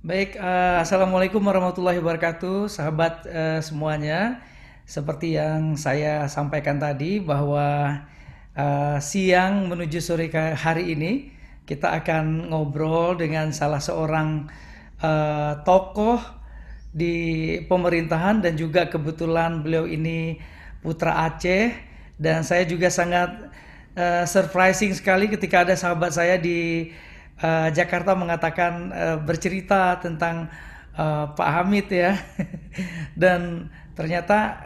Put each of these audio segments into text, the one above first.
Baik, Assalamualaikum warahmatullahi wabarakatuh, sahabat semuanya. Seperti yang saya sampaikan tadi bahwa siang menuju sore hari ini kita akan ngobrol dengan salah seorang tokoh di pemerintahan dan juga kebetulan beliau ini putra Aceh dan saya juga sangat surprising sekali ketika ada sahabat saya di Jakarta mengatakan bercerita tentang Pak Hamid ya. Dan ternyata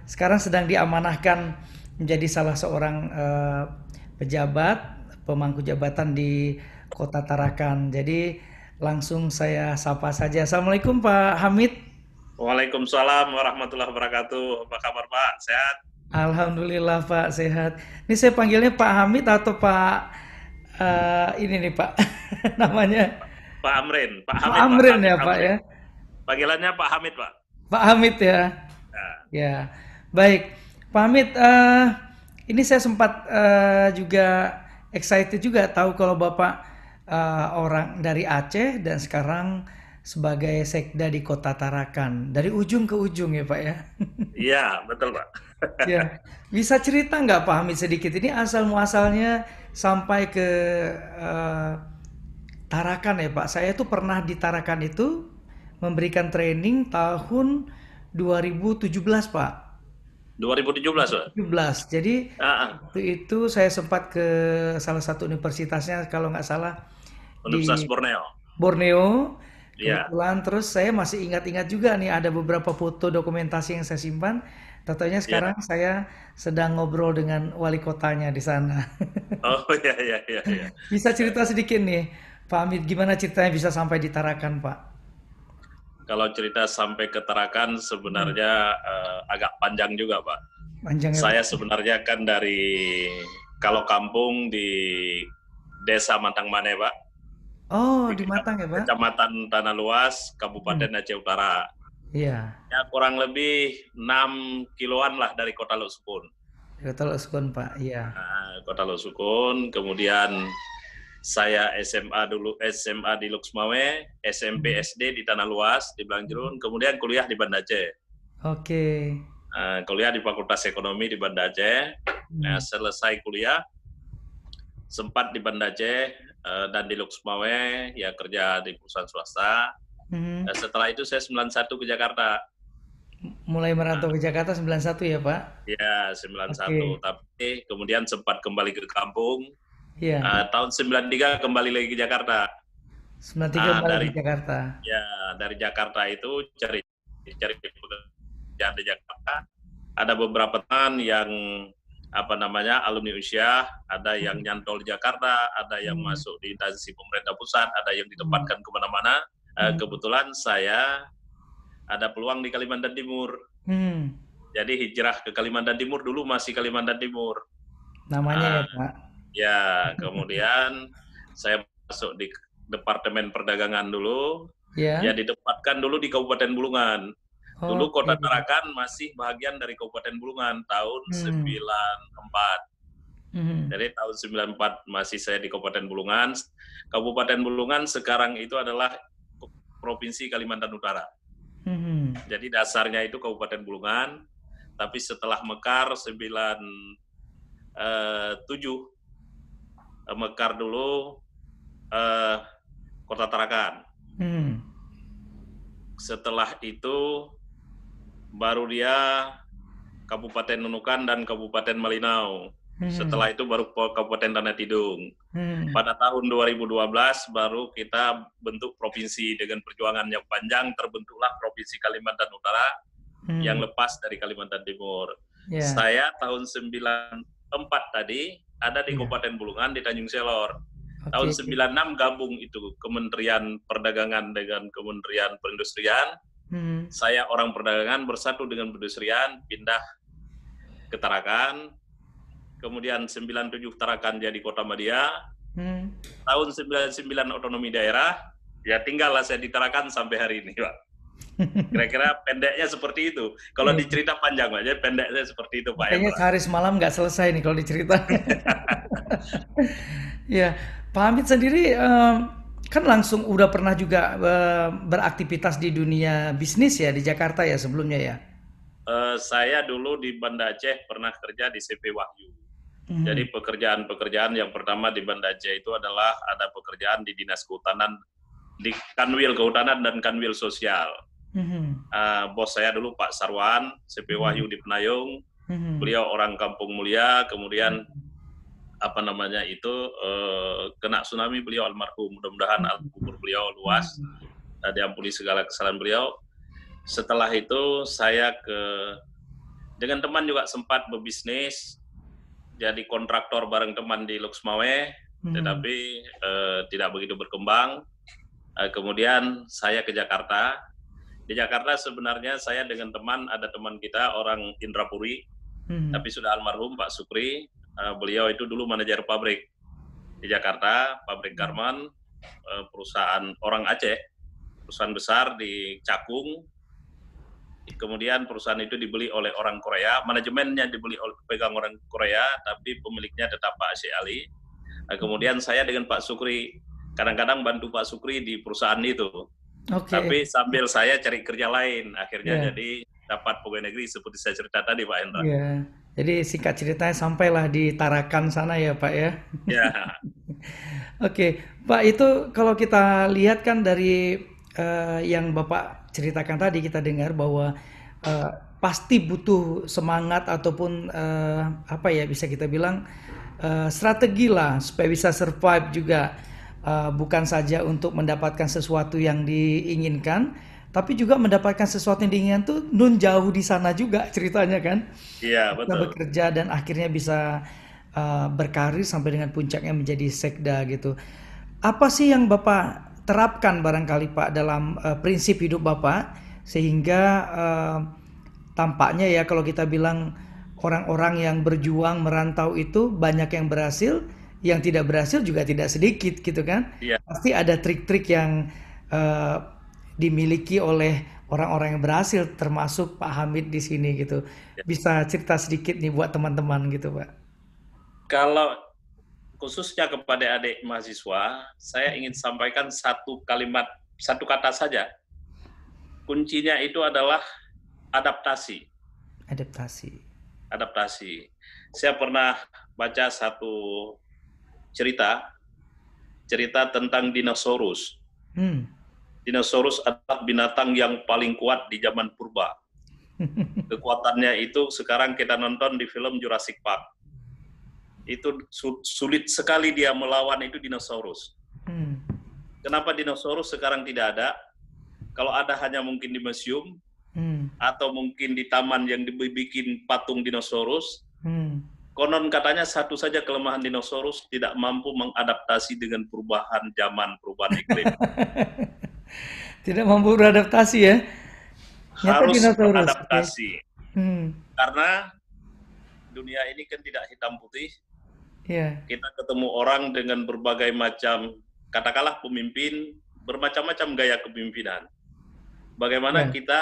sekarang sedang diamanahkan menjadi salah seorang pejabat pemangku jabatan di Kota Tarakan. Jadi langsung saya sapa saja. Assalamualaikum Pak Hamid. Waalaikumsalam warahmatullahi wabarakatuh. Apa kabar Pak? Sehat? Alhamdulillah Pak sehat. Ini saya panggilnya Pak Hamid atau Pak ini nih Pak namanya Pak Amrin, Pak Pak Hamid Pak, Amrin Hamid ya Pak Amrin. ya. Panggilannya Pak Hamid Pak. Pak Hamid ya. Nah, Ya, baik. Pak Hamid, ini saya sempat juga excited juga tahu kalau Bapak orang dari Aceh dan sekarang sebagai sekda di Kota Tarakan. Dari ujung ke ujung ya Pak ya. iya betul Pak. Ya, bisa cerita nggak Pak Hamid sedikit ini asal muasalnya sampai ke eh, Tarakan ya Pak. Saya tuh pernah di Tarakan itu memberikan training tahun 2017 Pak. 2017 Pak. 17. Jadi Ah, waktu itu saya sempat ke salah satu universitasnya kalau nggak salah Universitas di Borneo. Borneo. Iya. Kebetulan terus saya masih ingat-ingat juga nih ada beberapa foto dokumentasi yang saya simpan. Tentunya Iya. sekarang saya sedang ngobrol dengan wali kotanya di sana. Oh iya iya iya iya. Bisa cerita sedikit nih, Pak Hamid, gimana ceritanya bisa sampai di Tarakan, Pak? Kalau cerita sampai ke Tarakan Hmm, sebenarnya agak panjang juga Pak. panjang ya, Pak. Saya sebenarnya kan dari kalau kampung di Desa Mantang Mane Pak, Oh, di di Matang ya, Pak? Kecamatan Tanah Luas, Hmm, Kabupaten Aceh Utara. iya. Ya kurang lebih 6 kiloan lah dari Kota Lusukun. Ya, Teluk Sukun, Pak. Iya. Kota Lusukun, kemudian saya SMA dulu, SMA di Luxmawe, SMP Hmm, SD di Tanah Luas di Belangjerun, kemudian kuliah di Banda Aceh. oke. Kuliah di Fakultas Ekonomi di Banda Aceh. Nah, Hmm, selesai kuliah sempat di Banda Aceh dan di Luxmawe ya kerja di perusahaan swasta. hmm. Setelah itu saya 91 ke Jakarta. Mulai merantau Nah, ke Jakarta 91 ya, Pak? ya, 91. Oke. Tapi kemudian sempat kembali ke kampung. Iya. Tahun 93 kembali lagi ke Jakarta. 93 balik Dari ke Jakarta. ya dari Jakarta itu cari cari pekerjaan di Jakarta. Ada beberapa teman yang apa namanya alumni usia, ada yang Hmm, nyantol di Jakarta, ada yang hmm, masuk di instansi pemerintah pusat, ada yang hmm, ditempatkan kemana-mana. hmm, Kebetulan saya ada peluang di Kalimantan Timur. hmm. Jadi hijrah ke Kalimantan Timur dulu masih Kalimantan Timur. Namanya ya, Ah, Pak? ya, kemudian saya masuk di Departemen Perdagangan dulu. Ya Ya. ditempatkan dulu di Kabupaten Bulungan. Dulu Oke. Kota Tarakan masih bagian dari Kabupaten Bulungan tahun Hmm, 94. hmm, Jadi tahun 94 masih saya di Kabupaten Bulungan. Kabupaten Bulungan sekarang itu adalah Provinsi Kalimantan Utara. hmm. Jadi dasarnya itu Kabupaten Bulungan, tapi setelah mekar 97 mekar dulu eh, Kota Tarakan. Hmm. Setelah itu baru dia Kabupaten Nunukan dan Kabupaten Malinau. Hmm. Setelah itu baru Kabupaten Tanah Tidung. Hmm. Pada tahun 2012 baru kita bentuk provinsi dengan perjuangan yang panjang terbentuklah Provinsi Kalimantan Utara yang Hmm. lepas dari Kalimantan Timur. Ya. Saya tahun 94 tadi ada di Ya. Kabupaten Bulungan di Tanjung Selor. Tahun Oke. 96 gabung itu Kementerian Perdagangan dengan Kementerian Perindustrian. Hmm. Saya orang perdagangan bersatu dengan perindustrian pindah ke Tarakan. Kemudian 97 Tarakan jadi Kota Madia. Hmm. Tahun 99 otonomi daerah. Ya tinggallah saya di Tarakan sampai hari ini, Pak. Kira-kira pendeknya seperti itu. Kalau Iya. dicerita panjang, Pak. Jadi pendeknya seperti itu, Pak Kayaknya Hendra. sehari semalam nggak selesai nih kalau diceritain. Ya, Pak Hamid sendiri kan langsung udah pernah juga beraktivitas di dunia bisnis ya di Jakarta ya sebelumnya ya. Saya dulu di Banda Aceh pernah kerja di CP Wahyu. Mhm. Jadi pekerjaan-pekerjaan yang pertama di Banda Aceh itu adalah ada pekerjaan di Dinas Kehutanan, di Kanwil Kehutanan dan Kanwil Sosial. Mhm. Bos saya dulu Pak Sarwan, CP Mhm. Wahyu di Penayung. Mhm. Beliau orang Kampung Mulia, kemudian apa namanya itu kena tsunami beliau almarhum. Mudah-mudahan alam kubur beliau luas, Mhm. diampuni segala kesalahan beliau. Setelah itu saya dengan teman juga sempat berbisnis, jadi kontraktor bareng teman di Luxmawe, Mhm. tetapi tidak begitu berkembang. Kemudian saya ke Jakarta. Di Jakarta sebenarnya saya dengan teman, ada teman kita orang Indrapuri, Mhm. tapi sudah almarhum Pak Sukri. Beliau itu dulu manajer pabrik di Jakarta, pabrik garmen, perusahaan orang Aceh, perusahaan besar di Cakung. Kemudian perusahaan itu dibeli oleh orang Korea, manajemennya pegang orang Korea, tapi pemiliknya tetap Pak Asyik Ali. Kemudian saya dengan Pak Sukri kadang-kadang bantu Pak Sukri di perusahaan itu, Oke. tapi sambil saya cari kerja lain, akhirnya Ya. jadi dapat pegawai negeri seperti saya cerita tadi Pak Hendra. Ya. Jadi singkat ceritanya sampailah di Tarakan sana ya Pak ya. Ya, Oke, Pak itu kalau kita lihat kan dari yang Bapak ceritakan tadi kita dengar bahwa eh, pasti butuh semangat ataupun apa ya bisa kita bilang strategi lah supaya bisa survive juga. Bukan saja untuk mendapatkan sesuatu yang diinginkan, tapi juga mendapatkan sesuatu yang diinginkan tuh nun jauh di sana juga ceritanya kan. iya Kita betul. bekerja dan akhirnya bisa berkarir sampai dengan puncaknya menjadi sekda gitu. Apa sih yang Bapak terapkan barangkali Pak dalam prinsip hidup Bapak sehingga tampaknya ya kalau kita bilang orang-orang yang berjuang merantau itu banyak yang berhasil, yang tidak berhasil juga tidak sedikit gitu kan. Iya. Pasti ada trik-trik yang eh, dimiliki oleh orang-orang yang berhasil termasuk Pak Hamid di sini gitu. Bisa cerita sedikit nih buat teman-teman gitu, Pak. Kalau khususnya kepada adik mahasiswa, saya ingin sampaikan satu kalimat, satu kata saja. Kuncinya itu adalah adaptasi. Adaptasi. Adaptasi. Saya pernah baca satu cerita, cerita tentang dinosaurus. Hmm. Dinosaurus adalah binatang yang paling kuat di zaman purba. Kekuatannya itu sekarang kita nonton di film Jurassic Park. Itu sulit sekali dia melawan itu dinosaurus. Hmm. Kenapa dinosaurus sekarang tidak ada? Kalau ada hanya mungkin di museum Hmm. atau mungkin di taman yang dibikin patung dinosaurus. Hmm. Konon katanya satu saja kelemahan dinosaurus, tidak mampu mengadaptasi dengan perubahan zaman, perubahan iklim. Tidak mampu beradaptasi ya. Nyata Harus dinosaurus. Oke. beradaptasi. Hmm. Karena dunia ini kan tidak hitam putih. Ya. Kita ketemu orang dengan berbagai macam, katakanlah pemimpin, bermacam-macam gaya kepemimpinan. Bagaimana Ya. kita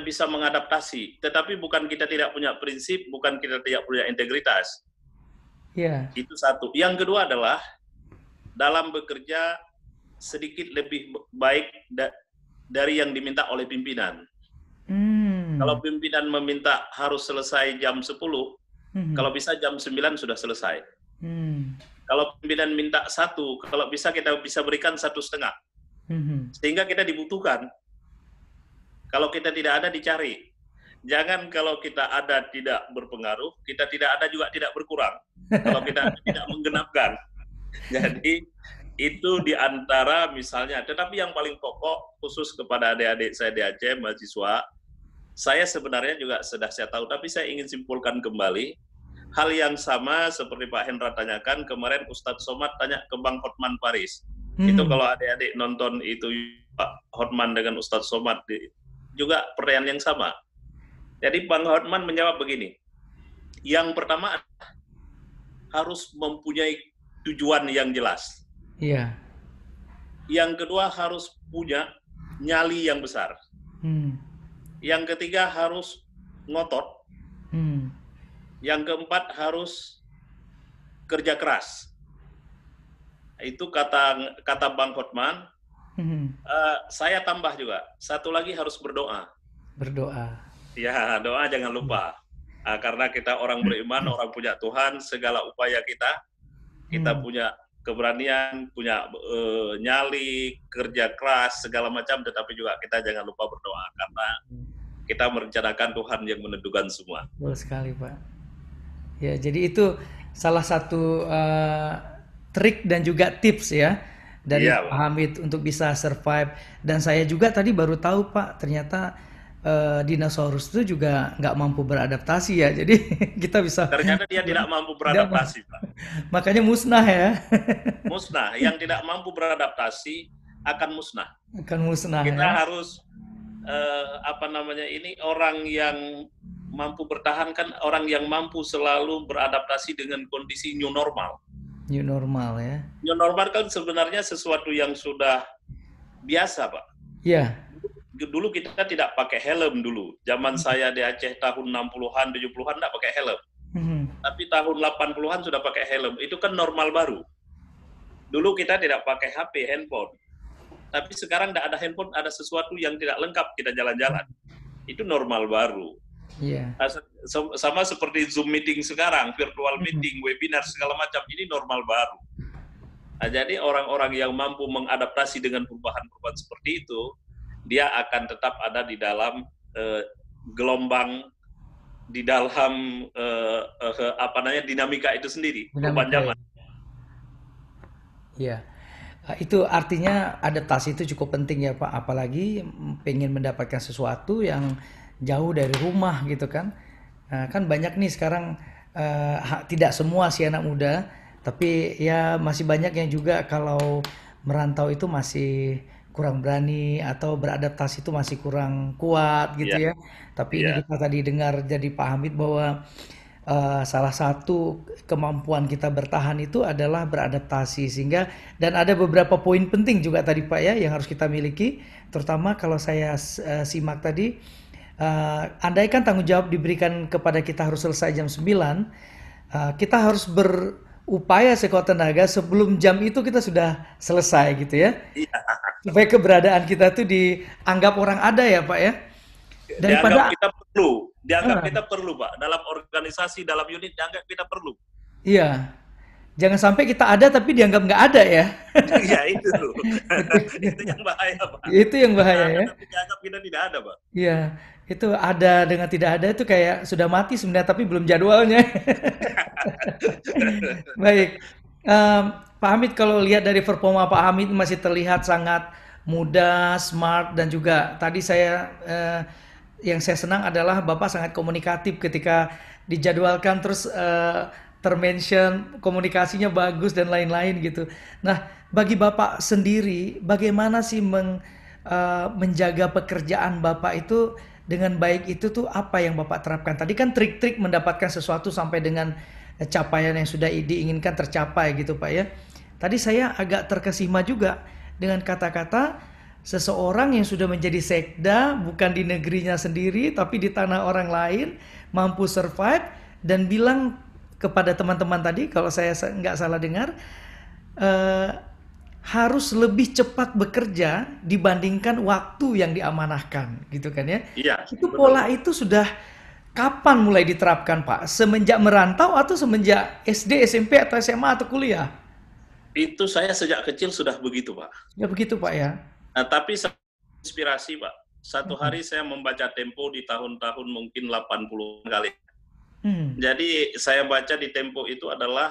bisa mengadaptasi. Tetapi bukan kita tidak punya prinsip, bukan kita tidak punya integritas. Ya. Itu satu. Yang kedua adalah dalam bekerja sedikit lebih baik dari yang diminta oleh pimpinan. Kalau Hmm. pimpinan meminta harus selesai jam 10, Hmm. kalau bisa jam 9 sudah selesai. Hmm. Kalau pimpinan minta 1, kalau bisa kita bisa berikan 1,5. Hmm. Sehingga kita dibutuhkan. Kalau kita tidak ada, dicari. Jangan kalau kita ada tidak berpengaruh, kita tidak ada juga tidak berkurang. Kalau kita tidak menggenapkan. Jadi itu diantara misalnya, tetapi yang paling pokok khusus kepada adik-adik saya di Aceh, mahasiswa, saya sebenarnya juga sudah saya tahu, tapi saya ingin simpulkan kembali, hal yang sama seperti Pak Hendra tanyakan, kemarin Ustadz Somad tanya ke Bang Hotman Paris. Itu Hmm. kalau adik-adik nonton itu Pak Hotman dengan Ustadz Somad, juga pertanyaan yang sama. Jadi Bang Hotman menjawab begini, yang pertama harus mempunyai tujuan yang jelas. Iya. Yang kedua harus punya nyali yang besar. Hmm. Yang ketiga harus ngotot. Hmm. Yang keempat harus kerja keras. Itu kata kata Bang Hotman. Mhm. Saya tambah juga, satu lagi harus berdoa. Berdoa. Ya, doa jangan lupa. Karena kita orang beriman, orang punya Tuhan, segala upaya kita Hmm. punya keberanian, punya nyali, kerja keras, segala macam, tetapi juga kita jangan lupa berdoa, karena kita merencanakan Tuhan yang menentukan semua. Betul sekali, Pak. Ya, jadi itu salah satu trik dan juga tips ya dari Iya, Pak Pak. Hamid untuk bisa survive. Dan saya juga tadi baru tahu, Pak, ternyata dinosaurus itu juga nggak mampu beradaptasi ya. Jadi kita bisa Ternyata dia tidak mampu tidak beradaptasi, Pak. makanya musnah ya. Musnah, yang tidak mampu beradaptasi akan musnah. Akan musnah Kita ya. harus apa namanya ini, orang yang mampu bertahan kan orang yang mampu selalu beradaptasi dengan kondisi new normal. New normal ya. New normal kan sebenarnya sesuatu yang sudah biasa, Pak. Ya. Dulu kita tidak pakai helm dulu. Zaman saya di Aceh tahun 60-an, 70-an tidak pakai helm. Mhm. Tapi tahun 80-an sudah pakai helm. Itu kan normal baru. Dulu kita tidak pakai HP, handphone. Tapi sekarang tidak ada handphone, ada sesuatu yang tidak lengkap, kita jalan-jalan. Itu normal baru. Iya. Sama seperti Zoom meeting sekarang, virtual Mhm. meeting, webinar, segala macam, ini normal baru. Jadi orang-orang yang mampu mengadaptasi dengan perubahan-perubahan seperti itu, dia akan tetap ada di dalam gelombang, di dalam apa namanya, dinamika itu sendiri, perubahan Dinamika ya. zaman. Iya. Itu artinya adaptasi itu cukup penting ya Pak, apalagi pengen mendapatkan sesuatu yang jauh dari rumah gitu kan. Kan banyak nih sekarang tidak semua sih anak muda, tapi ya masih banyak yang juga kalau merantau itu masih kurang berani atau beradaptasi itu masih kurang kuat Iya, gitu ya. Tapi ini iya, kita tadi dengar jadi Pak Hamid bahwa salah satu kemampuan kita bertahan itu adalah beradaptasi sehingga dan ada beberapa poin penting juga tadi Pak ya yang harus kita miliki terutama kalau saya simak tadi andaikan tanggung jawab diberikan kepada kita harus selesai jam 9 kita harus berupaya sekuat tenaga sebelum jam itu kita sudah selesai gitu ya iya. supaya keberadaan kita tuh dianggap orang ada ya Pak ya Dianggap daripada dianggap ah, kita perlu, Pak. Dalam organisasi, dalam unit, dianggap kita perlu. iya. Jangan sampai kita ada tapi dianggap nggak ada ya. Ya itu loh. Itu, Itu yang bahaya, Pak. itu yang Kita bahaya ada ya. tapi dianggap kita tidak ada, Pak. Iya, itu ada dengan tidak ada itu kayak sudah mati sebenarnya tapi belum jadwalnya. Baik, Em, Pak Hamid kalau lihat dari performa Pak Hamid masih terlihat sangat muda, smart dan juga tadi saya yang saya senang adalah Bapak sangat komunikatif ketika dijadwalkan terus termention komunikasinya bagus dan lain-lain gitu. Nah, bagi Bapak sendiri bagaimana sih menjaga pekerjaan Bapak itu dengan baik itu tuh apa yang Bapak terapkan? Tadi kan trik-trik mendapatkan sesuatu sampai dengan capaian yang sudah diinginkan tercapai gitu Pak ya. Tadi saya agak terkesima juga dengan kata-kata seseorang yang sudah menjadi sekda bukan di negerinya sendiri tapi di tanah orang lain mampu survive dan bilang kepada teman-teman tadi kalau saya nggak salah dengar eh, harus lebih cepat bekerja dibandingkan waktu yang diamanahkan gitu kan ya. Iya, Itu betul, pola Pak. itu sudah kapan mulai diterapkan Pak? Semenjak merantau atau semenjak SD, SMP atau SMA atau kuliah? Itu saya sejak kecil sudah begitu, Pak. Ya begitu Pak ya. Tapi inspirasi, Pak. Satu hari saya membaca Tempo di tahun-tahun mungkin 80 kali. Hmm. Jadi saya baca di Tempo itu adalah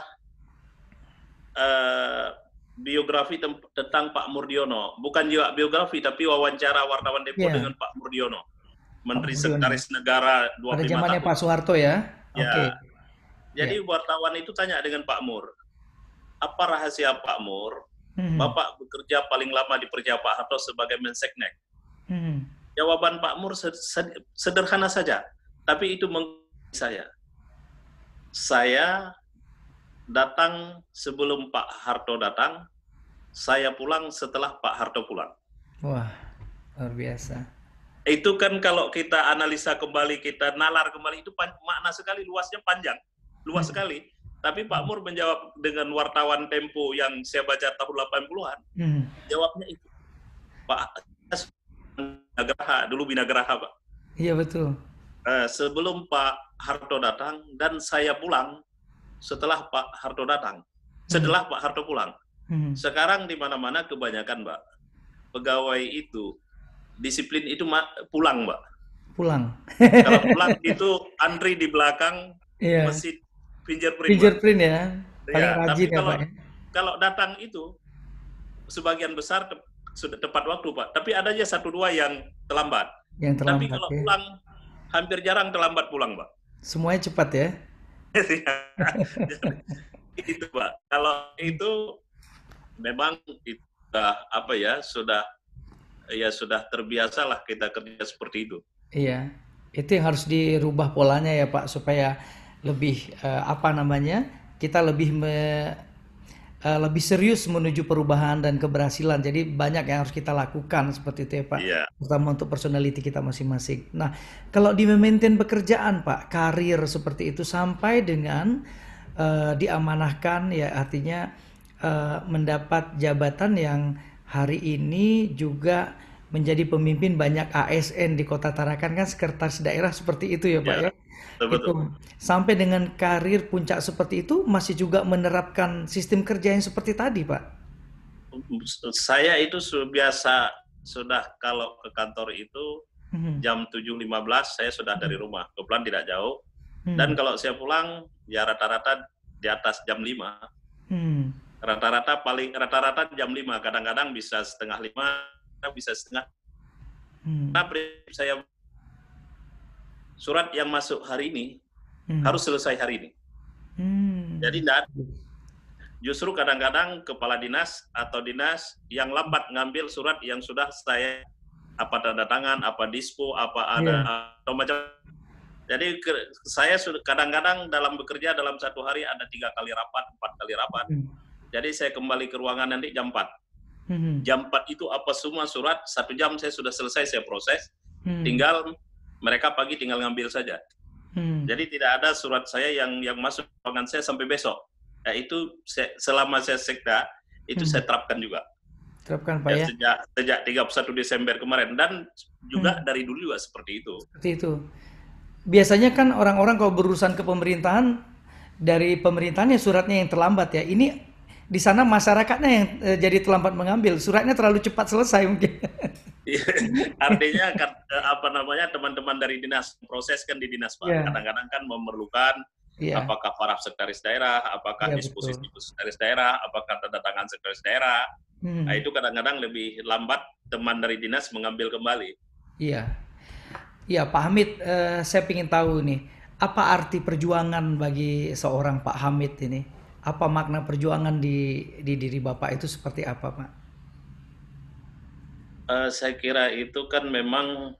uh, biografi tentang Pak Murdiono. Bukan juga biografi, tapi wawancara wartawan Tempo Ya, dengan Pak Murdiono. Pak Menteri Murdiono. Sekretaris Negara Pada 25 zamannya tahun. Pak Soeharto ya. Oke. Ya, Ya. jadi wartawan itu tanya dengan Pak Mur, apa rahasia Pak Mur? Hmm. Bapak bekerja paling lama di Perja Pak Harto sebagai Menseknek. Hmm. Jawaban Pak Mur sederhana saja, tapi itu mengenai saya. Saya datang sebelum Pak Harto datang, saya pulang setelah Pak Harto pulang. Wah, luar biasa. Itu kan kalau kita analisa kembali, kita nalar kembali, itu makna sekali, luasnya panjang, luas sekali. Tapi Pak Mur menjawab dengan wartawan Tempo yang saya baca tahun 80-an. Jawabnya itu, Pak, Binagraha, dulu Binagraha, Pak. Iya betul. Sebelum Pak Harto datang dan saya pulang setelah Pak Harto datang. Setelah Pak Harto pulang. Sekarang di mana-mana kebanyakan, Mbak, pegawai itu disiplin itu pulang, Mbak. Pulang. Kalau pulang itu antri di belakang mesin fingerprint. Fingerprint ya. Paling Ya, rajin tapi ya, Pak. Kalau datang itu sebagian besar sudah tepat waktu, Pak. Tapi ada aja 1-2 yang terlambat. Tapi kalau pulang hampir jarang terlambat pulang, Pak. Semuanya cepat ya. Itu, Pak. Kalau itu memang sudah terbiasa lah kita kerja seperti itu. Iya, itu yang harus dirubah polanya ya Pak, supaya lebih kita lebih serius menuju perubahan dan keberhasilan. Jadi banyak yang harus kita lakukan seperti itu ya Pak. Iya. Terutama untuk personality kita masing-masing. Nah, kalau di memaintain pekerjaan Pak, karir seperti itu sampai dengan diamanahkan ya, artinya mendapat jabatan yang hari ini juga menjadi pemimpin banyak ASN di Kota Tarakan, kan sekretaris daerah seperti itu ya Pak ya. Itu sampai dengan karir puncak seperti itu masih juga menerapkan sistem kerja yang seperti tadi Pak. Saya itu biasa sudah kalau ke kantor itu jam 7.15 saya sudah dari rumah. Kebetulan tidak jauh. Dan kalau saya pulang ya rata-rata di atas jam 5. Rata-rata jam 5, kadang-kadang bisa setengah 5, bisa setengah. Tapi saya surat yang masuk hari ini harus selesai hari ini. Jadi justru kadang-kadang kepala dinas atau dinas yang lambat ngambil surat yang sudah saya apa tanda tangan, apa dispo, apa ada atau macam. Jadi saya sudah kadang-kadang dalam bekerja dalam satu hari ada 3 kali rapat, 4 kali rapat. Jadi saya kembali ke ruangan nanti jam 4. Jam 4 itu apa semua surat, 1 jam saya sudah selesai, saya proses. Tinggal mereka pagi tinggal ngambil saja. Jadi tidak ada surat saya yang masuk ruangan saya sampai besok. Nah, itu selama saya sekda, itu saya terapkan juga. Terapkan Pak ya. Sejak 31 Desember kemarin. Dan juga dari dulu juga seperti itu. Seperti itu. Biasanya kan orang-orang kalau berurusan ke pemerintahan, dari pemerintahannya suratnya yang terlambat ya. Ini di sana masyarakatnya yang jadi terlambat mengambil. Suratnya terlalu cepat selesai mungkin. Artinya teman-teman dari dinas proses kan di dinas Pak. Kadang-kadang kan memerlukan apakah para sekretaris daerah, apakah disposisi sekretaris daerah, apakah tanda tangan sekretaris daerah. Nah, itu kadang-kadang lebih lambat teman dari dinas mengambil kembali. Iya. Ya Pak Hamid, saya ingin tahu nih, apa arti perjuangan bagi seorang Pak Hamid ini? Apa makna perjuangan di diri Bapak itu seperti apa Pak? Saya kira itu kan memang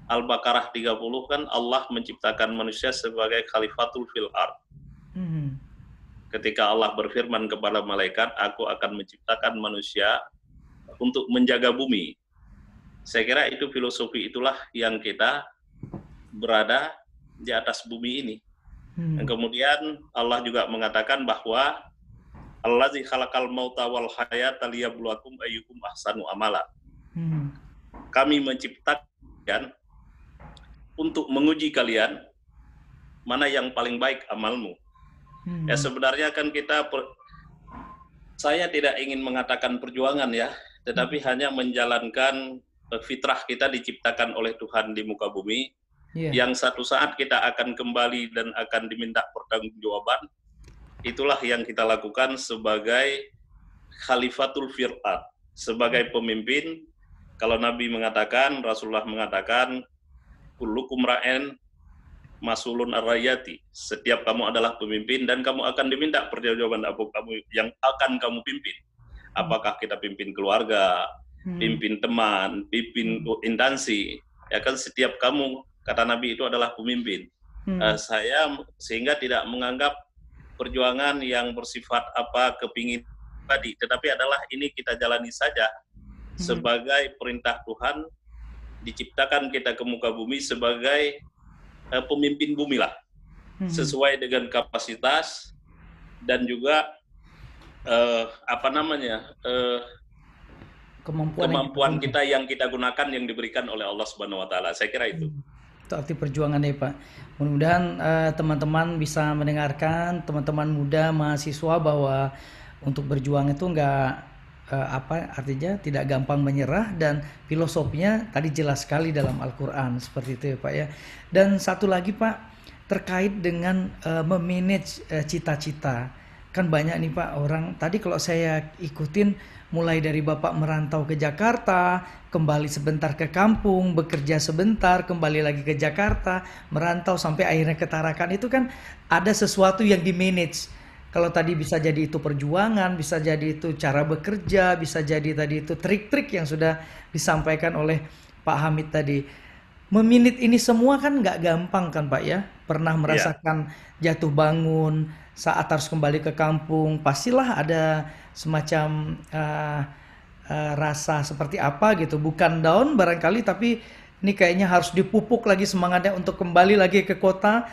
Al-Baqarah 30 kan Allah menciptakan manusia sebagai khalifatul fil ard. Ketika Allah berfirman kepada malaikat, aku akan menciptakan manusia untuk menjaga bumi. Saya kira itu filosofi itulah yang kita berada di atas bumi ini. Dan kemudian Allah juga mengatakan bahwa Allazi khalaqal mauta wal hayata liyabluwakum ayyukum ahsanu amala. Kami menciptakan untuk menguji kalian mana yang paling baik amalmu. Ya sebenarnya kan saya tidak ingin mengatakan perjuangan ya, tetapi hanya menjalankan fitrah kita diciptakan oleh Tuhan di muka bumi, yang satu saat kita akan kembali dan akan diminta pertanggungjawaban. Itulah yang kita lakukan sebagai khalifatul fil ard, sebagai pemimpin. Kalau Nabi mengatakan, Rasulullah mengatakan, kullukum ra'en masulun ar-rayati. Setiap kamu adalah pemimpin dan kamu akan diminta pertanggungjawaban apa kamu yang akan kamu pimpin. Apakah kita pimpin keluarga, pimpin teman, pimpin instansi. Ya kan setiap kamu, kata Nabi, itu adalah pemimpin. Saya sehingga tidak menganggap perjuangan yang bersifat kepingin tadi, tetapi adalah ini kita jalani saja sebagai perintah Tuhan, diciptakan kita ke muka bumi sebagai pemimpin bumi lah, sesuai dengan kapasitas dan juga kemampuan kita yang kita gunakan, yang diberikan oleh Allah Subhanahu Wa Taala. Saya kira itu. Itu arti perjuangan ya Pak. Mudah-mudahan teman-teman bisa mendengarkan, teman-teman muda mahasiswa, bahwa untuk berjuang itu artinya tidak gampang menyerah, dan filosofinya tadi jelas sekali dalam Al-Quran seperti itu ya Pak ya. Dan satu lagi Pak, terkait dengan memanage cita-cita. Kan banyak nih Pak orang, tadi kalau saya ikutin mulai dari Bapak merantau ke Jakarta, kembali sebentar ke kampung, bekerja sebentar, kembali lagi ke Jakarta, merantau sampai akhirnya ke Tarakan, itu kan ada sesuatu yang di manage. Kalau tadi bisa jadi itu perjuangan, bisa jadi itu cara bekerja, bisa jadi tadi itu trik-trik yang sudah disampaikan oleh Pak Hamid tadi. Meminit ini semua kan nggak gampang kan Pak ya. Pernah merasakan jatuh bangun saat harus kembali ke kampung, pastilah ada semacam rasa seperti apa gitu. Bukan down barangkali, tapi ini kayaknya harus dipupuk lagi semangatnya untuk kembali lagi ke kota,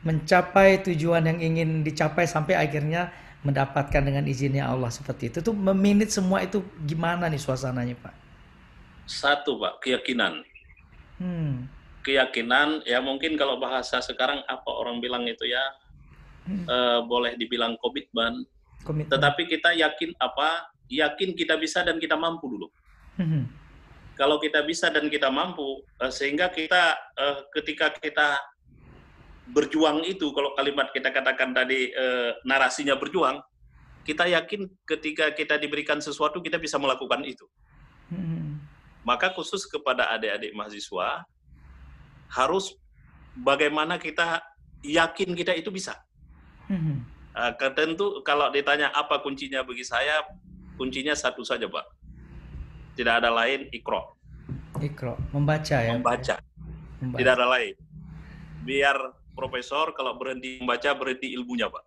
mencapai tujuan yang ingin dicapai sampai akhirnya mendapatkan dengan izinnya Allah seperti itu. Tuh meminit semua itu gimana nih suasananya Pak? Satu Pak, keyakinan. Keyakinan ya, mungkin kalau bahasa sekarang apa orang bilang itu ya, boleh dibilang komitmen. Tetapi kita yakin kita bisa dan kita mampu dulu. Kalau kita bisa dan kita mampu, sehingga kita ketika kita berjuang itu, kalau kalimat kita katakan tadi narasinya berjuang, kita yakin ketika kita diberikan sesuatu kita bisa melakukan itu. Maka khusus kepada adik-adik mahasiswa, harus bagaimana kita yakin kita itu bisa. Tentu kalau ditanya apa kuncinya, bagi saya kuncinya satu saja Pak, tidak ada lain, Iqra, membaca ya. Membaca. Tidak ada lain. Biar profesor kalau berhenti membaca, berhenti ilmunya Pak.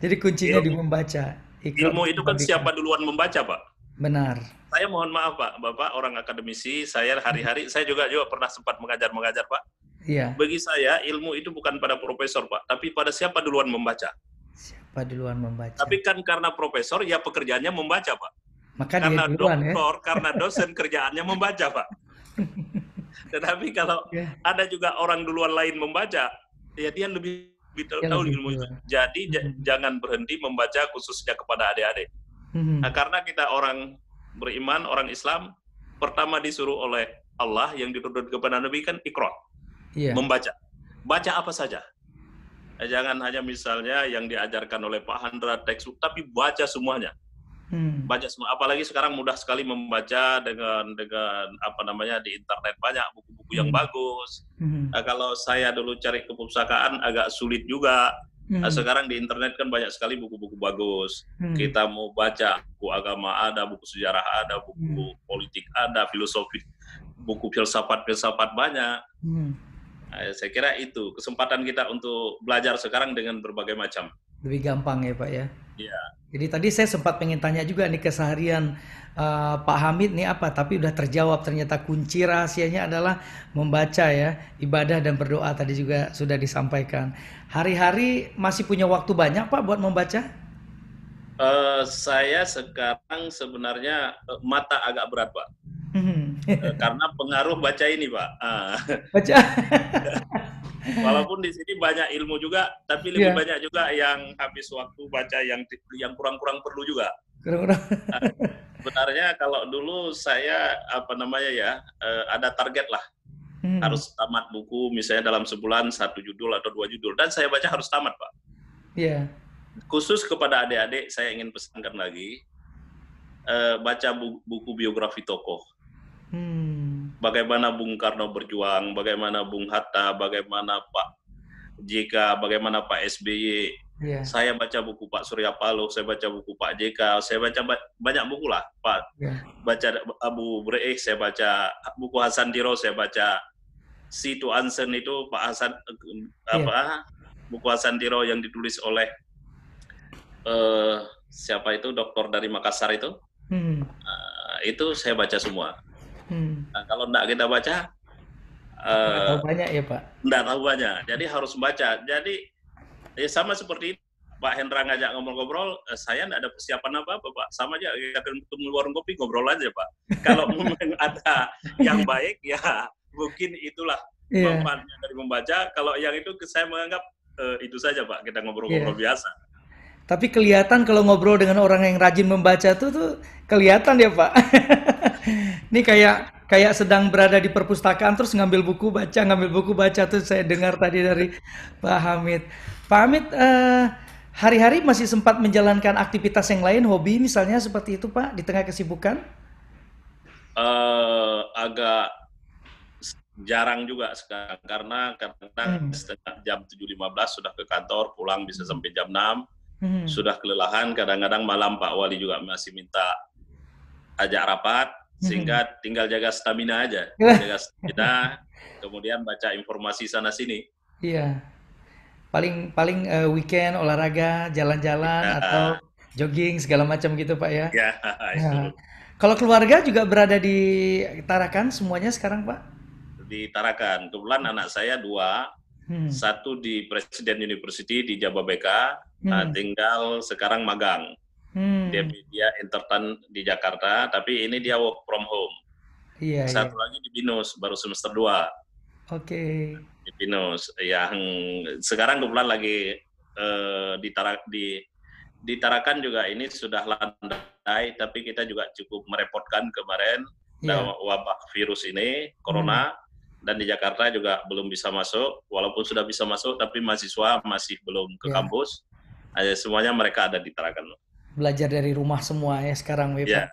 Jadi kuncinya di membaca. Ilmu itu kan siapa duluan membaca Pak. Benar. Saya mohon maaf Pak, Bapak orang akademisi, saya hari-hari saya juga pernah sempat mengajar Pak. Iya. Bagi saya ilmu itu bukan pada profesor Pak, tapi pada siapa duluan membaca. Siapa duluan membaca. Tapi kan karena profesor ya pekerjaannya membaca Pak. Maka karena dia duluan, doktor, ya? Karena dosen kerjaannya membaca Pak. Tetapi kalau ada juga orang duluan lain membaca, ya dia lebih tahu ilmu itu. Jadi jangan berhenti membaca khususnya kepada adik-adik. Nah, karena kita orang beriman, orang Islam, pertama disuruh oleh Allah yang dituntut kepada Nabi kan Iqra, membaca. Baca apa saja. Jangan hanya misalnya yang diajarkan oleh Pak Handra teks, tapi baca semuanya. Baca semua. Apalagi sekarang mudah sekali membaca dengan di internet, banyak buku-buku yang bagus. Nah, kalau saya dulu cari ke perpustakaan agak sulit juga. Nah, sekarang di internet kan banyak sekali buku-buku bagus. Kita mau baca buku agama ada, buku sejarah ada, buku politik ada, filosofi, buku filsafat banyak. Nah, saya kira itu kesempatan kita untuk belajar sekarang dengan berbagai macam. Lebih gampang ya Pak ya. Iya. Jadi tadi saya sempat pengen tanya juga nih keseharian Pak Hamid nih apa, tapi udah terjawab, ternyata kunci rahasianya adalah membaca ya, ibadah dan berdoa tadi juga sudah disampaikan. Hari-hari masih punya waktu banyak Pak buat membaca? Saya sekarang sebenarnya mata agak berat Pak, karena pengaruh baca ini Pak. Baca. Walaupun di sini banyak ilmu juga, tapi lebih banyak juga yang habis waktu baca yang kurang-kurang perlu juga. Sebenarnya kalau dulu saya ada target lah, harus tamat buku misalnya dalam sebulan 1 judul atau 2 judul, dan saya baca harus tamat Pak. Iya. Khusus kepada adik-adik saya ingin pesankan lagi, baca buku biografi tokoh. Bagaimana Bung Karno berjuang, bagaimana Bung Hatta, bagaimana Pak JK, bagaimana Pak SBY. Saya baca buku Pak Surya Paloh, saya baca buku Pak JK, saya baca banyak buku lah Pak. Baca Abu Breih, saya baca buku Hasan Diro, saya baca Situ Ansen itu Pak Hasan buku Hasan Diro yang ditulis oleh siapa itu, dokter dari Makassar itu. Itu saya baca semua. Nah, kalau enggak kita baca, Nggak tahu eh, banyak ya Pak. nggak tahu banyak. Jadi harus baca. Jadi ya sama seperti itu. Pak Hendra ngajak ngobrol-ngobrol, saya nggak ada persiapan apa-apa, Pak. Sama aja, kita ketemu di warung kopi, ngobrol aja, Pak. Kalau memang ada yang baik, ya mungkin itulah Iya, manfaatnya dari membaca. Kalau yang itu saya menganggap itu saja, Pak. Kita ngobrol-ngobrol iya. biasa. Tapi kelihatan kalau ngobrol dengan orang yang rajin membaca tuh kelihatan ya Pak. Ini kayak kayak sedang berada di perpustakaan terus ngambil buku baca tuh saya dengar tadi dari Pak Hamid. Pak Hamid hari-hari masih sempat menjalankan aktivitas yang lain, hobi misalnya seperti itu Pak di tengah kesibukan? Agak jarang juga sekarang karena kadang Hmm. setengah jam 7.15 sudah ke kantor, pulang bisa sampai jam 6, Hmm. sudah kelelahan, kadang-kadang malam Pak Wali juga masih minta ajak rapat, Hmm. sehingga tinggal jaga stamina aja, jaga stamina, kemudian baca informasi sana sini. Iya, paling paling weekend olahraga, jalan-jalan atau Ya, jogging segala macam gitu Pak ya. ya Nah, itu kalau keluarga juga berada di Tarakan semuanya sekarang, Pak? ditarakan. Kebetulan anak saya dua, Hmm. satu di Presiden University di Jababeka, Hmm. tinggal sekarang magang. Dia Hmm. media entertain di Jakarta, tapi ini dia work from home. Iya, iya. Satu lagi di Binus, baru semester 2 Oke. di Binus. Yang sekarang kebetulan lagi ditarakan juga ini sudah landai, tapi kita juga cukup merepotkan kemarin Iya. wabah virus ini, Hmm. corona, dan di Jakarta juga belum bisa masuk, walaupun sudah bisa masuk, tapi mahasiswa masih belum ke Ya. kampus. Semuanya mereka ada di Tarakan. Belajar dari rumah semua ya sekarang, ya, Pak. Ya,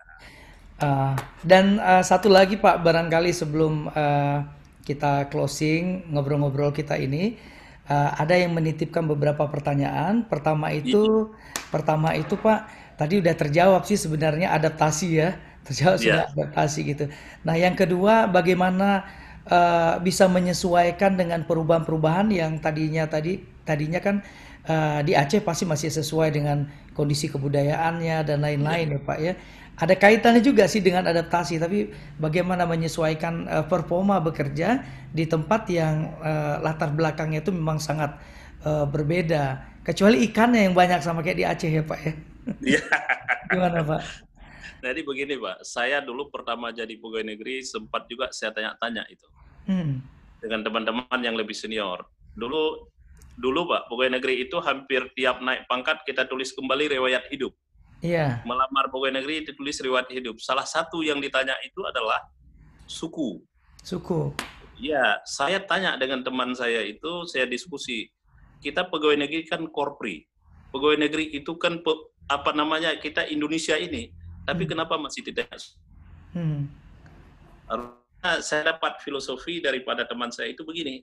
Ah, dan satu lagi Pak, barangkali sebelum kita closing ngobrol-ngobrol kita ini, ada yang menitipkan beberapa pertanyaan. Pertama itu Pak, tadi udah terjawab sih sebenarnya adaptasi ya, terjawab sudah ya, adaptasi gitu. Nah yang kedua, bagaimana bisa menyesuaikan dengan perubahan-perubahan yang tadinya kan di Aceh pasti masih sesuai dengan kondisi kebudayaannya dan ya. lain-lain ya Pak ya. Ada kaitannya juga sih dengan adaptasi, tapi bagaimana menyesuaikan performa bekerja di tempat yang latar belakangnya itu memang sangat berbeda. Kecuali ikannya yang banyak sama kayak di Aceh ya Pak ya. Ya. Gimana Pak? Jadi begini Pak, saya dulu pertama jadi pegawai negeri sempat juga saya tanya-tanya itu Hmm. dengan teman-teman yang lebih senior. Dulu dulu Pak, pegawai negeri itu hampir tiap naik pangkat kita tulis kembali riwayat hidup. Iya, Melamar pegawai negeri ditulis riwayat hidup. Salah satu yang ditanya itu adalah suku. suku. Ya, saya tanya dengan teman saya itu, saya diskusi. Kita pegawai negeri kan korpri. Pegawai negeri itu kan apa namanya, kita Indonesia ini. Tapi Hmm. kenapa masih tidak? Hmm. Karena saya dapat filosofi daripada teman saya itu begini.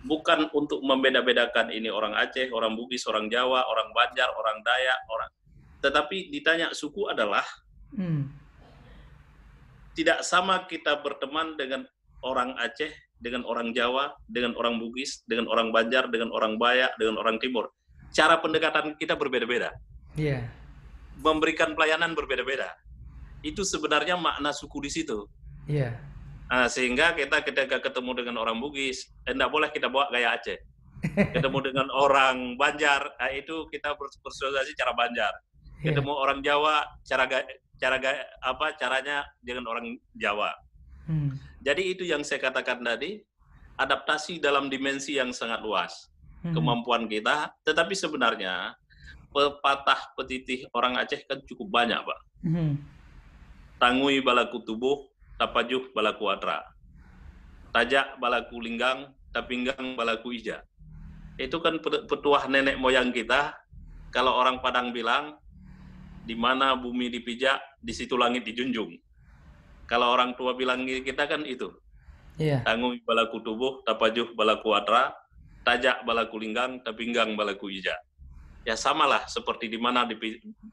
Bukan untuk membeda-bedakan ini orang Aceh, orang Bugis, orang Jawa, orang Banjar, orang Dayak, orang. Tetapi ditanya suku adalah Hmm. tidak sama kita berteman dengan orang Aceh, dengan orang Jawa, dengan orang Bugis, dengan orang Banjar, dengan orang Bayak, dengan orang Timur. Cara pendekatan kita berbeda-beda. Iya. Memberikan pelayanan berbeda-beda. Itu sebenarnya makna suku di situ. Iya. Sehingga kita ketika ketemu dengan orang Bugis, tidak boleh kita bawa gaya Aceh. Ketemu dengan orang Banjar, itu kita bersosialisasi cara Banjar. Iya. Ketemu orang Jawa, caranya dengan orang Jawa. Hmm. Jadi itu yang saya katakan tadi, adaptasi dalam dimensi yang sangat luas. Hmm. Kemampuan kita, tetapi sebenarnya pepatah petitih orang Aceh kan cukup banyak, Pak. Hmm. Tangui balaku tubuh, tapajuh balaku atra. Tajak balaku linggang, tapinggang balaku ija. Itu kan petuah nenek moyang kita. Kalau orang Padang bilang, di mana bumi dipijak, di situ langit dijunjung. Kalau orang tua bilang kita kan itu. Iya. Tangui balaku tubuh, tapajuh balaku atra, tajak balaku linggang, tapinggang balaku ija. Ya samalah seperti di mana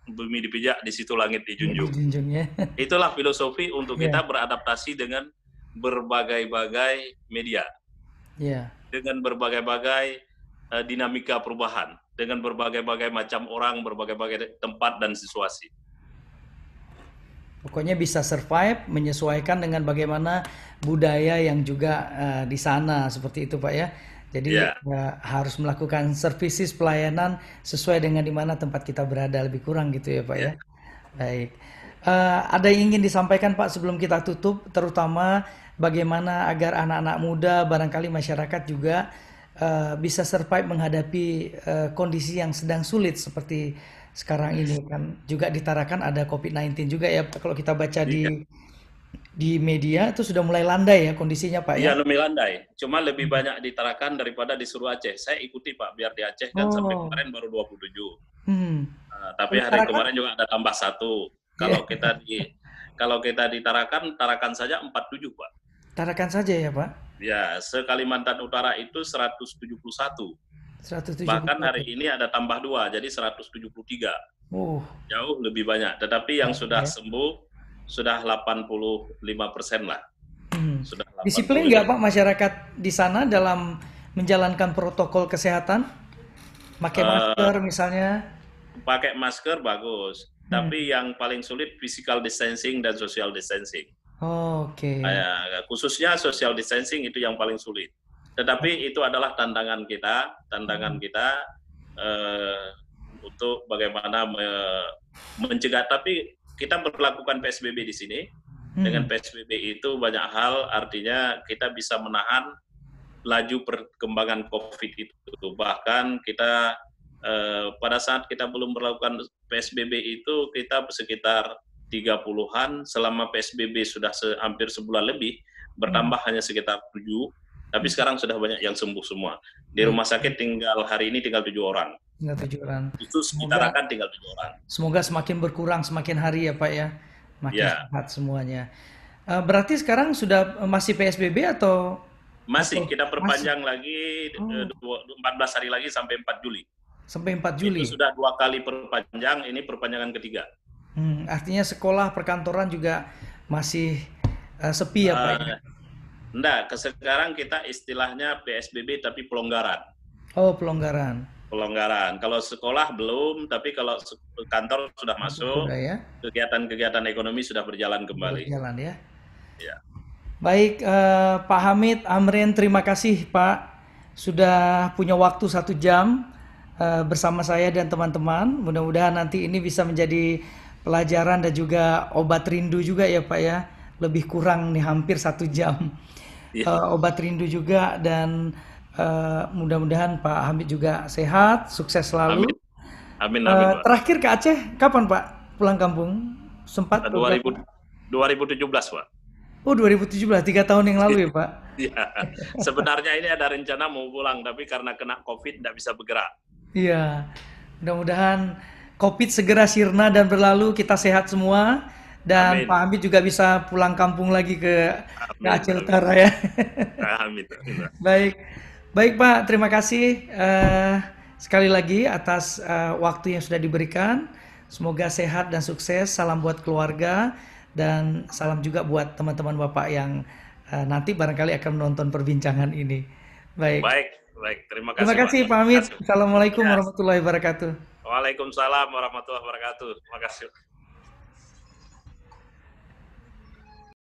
bumi dipijak, di situ langit dijunjung. Dijunjung ya. Itulah filosofi untuk kita Iya. beradaptasi dengan berbagai-bagai media, Iya. dengan berbagai-bagai dinamika perubahan, dengan berbagai-bagai macam orang, berbagai-bagai tempat dan situasi. Pokoknya bisa survive, menyesuaikan dengan bagaimana budaya yang juga di sana seperti itu Pak ya. Jadi Ya, harus melakukan services pelayanan sesuai dengan di mana tempat kita berada lebih kurang gitu ya Pak ya. ya. Baik. Ada yang ingin disampaikan Pak sebelum kita tutup, terutama bagaimana agar anak-anak muda, barangkali masyarakat juga bisa survive menghadapi kondisi yang sedang sulit seperti sekarang ini kan juga ditarakan ada COVID-19 juga ya Pak. Kalau kita baca Iya, di media itu sudah mulai landai ya kondisinya Pak iya ya. lebih landai. Cuma lebih banyak di Tarakan daripada di Suruh Aceh. Saya ikuti Pak, biar di Aceh kan sampai Oh, kemarin baru 27. hmm. Tapi Kalau hari Tarakan, kemarin juga ada tambah satu. ya Kalau kita di Tarakan, Tarakan saja 47 Pak. Tarakan saja ya Pak. Ya, se-Kalimantan Utara itu 171. Bahkan 171. hari ini ada tambah 2, jadi 173. Uh, Jauh lebih banyak. Tetapi yang banyak sudah ya. sembuh sudah 85% lah. Hmm. Sudah Disiplin nggak Pak 85. masyarakat di sana dalam menjalankan protokol kesehatan? Pakai masker Eh, misalnya? Pakai masker bagus, Hmm. tapi yang paling sulit physical distancing dan social distancing. Oke. Khususnya social distancing itu yang paling sulit. Tetapi itu adalah tantangan Hmm. kita eh, untuk bagaimana mencegah. Tapi kita berlakukan PSBB di sini. Dengan Hmm. PSBB itu banyak hal, artinya kita bisa menahan laju perkembangan COVID itu. Bahkan kita pada saat kita belum melakukan PSBB itu kita sekitar 30-an, selama PSBB sudah hampir sebulan lebih, Hmm. bertambah hanya sekitar 7, tapi Hmm. sekarang sudah banyak yang sembuh semua. Di Baik. rumah sakit hari ini tinggal 7 orang. Tinggal tujuan. Itu Semoga sekitarakan tinggal 7 orang. semoga semakin berkurang semakin hari ya Pak ya. Makin Ya, sehat semuanya. Berarti sekarang sudah masih PSBB atau masih kita masih? perpanjang lagi Oh, 14 hari lagi sampai 4 Juli. sampai 4 Itu Juli. sudah 2 kali perpanjang, ini perpanjangan ketiga. Artinya sekolah, perkantoran juga masih sepi ya Pak ya. Uh, Enggak, sekarang kita istilahnya PSBB tapi pelonggaran. Oh, pelonggaran. Pelonggaran. Kalau sekolah belum, tapi kalau kantor sudah Kantor masuk, sudah ya, kegiatan-kegiatan ekonomi sudah berjalan sudah kembali. berjalan ya. Ya, Baik, Pak Hamid, Amrin, terima kasih Pak sudah punya waktu 1 jam bersama saya dan teman-teman. Mudah-mudahan nanti ini bisa menjadi pelajaran dan juga obat rindu juga ya Pak ya. Lebih kurang nih hampir 1 jam. ya. Obat rindu juga dan mudah-mudahan Pak Hamid juga sehat, sukses selalu. Amin, amin, amin, Pak. Terakhir ke Aceh, kapan Pak pulang kampung? Sempat 2000, beberapa? 2017, Pak. Oh 2017, 3 tahun yang lalu ya Pak? Ya, sebenarnya ini ada rencana mau pulang, tapi karena kena COVID tidak bisa bergerak. Iya, mudah-mudahan COVID segera sirna dan berlalu, kita sehat semua, dan Pak Amin, Hamid juga bisa pulang kampung lagi ke amin, Aceh amin, Utara ya. amin, amin, Pak. Baik, baik Pak, terima kasih sekali lagi atas waktu yang sudah diberikan. Semoga sehat dan sukses. Salam buat keluarga dan salam juga buat teman-teman Bapak yang nanti barangkali akan menonton perbincangan ini. Baik, Baik, baik. Terima terima kasih, Pak. kasih Pak Terima Hamid. kasih. Assalamualaikum Ya, warahmatullahi wabarakatuh. Waalaikumsalam warahmatullahi wabarakatuh. Terima kasih.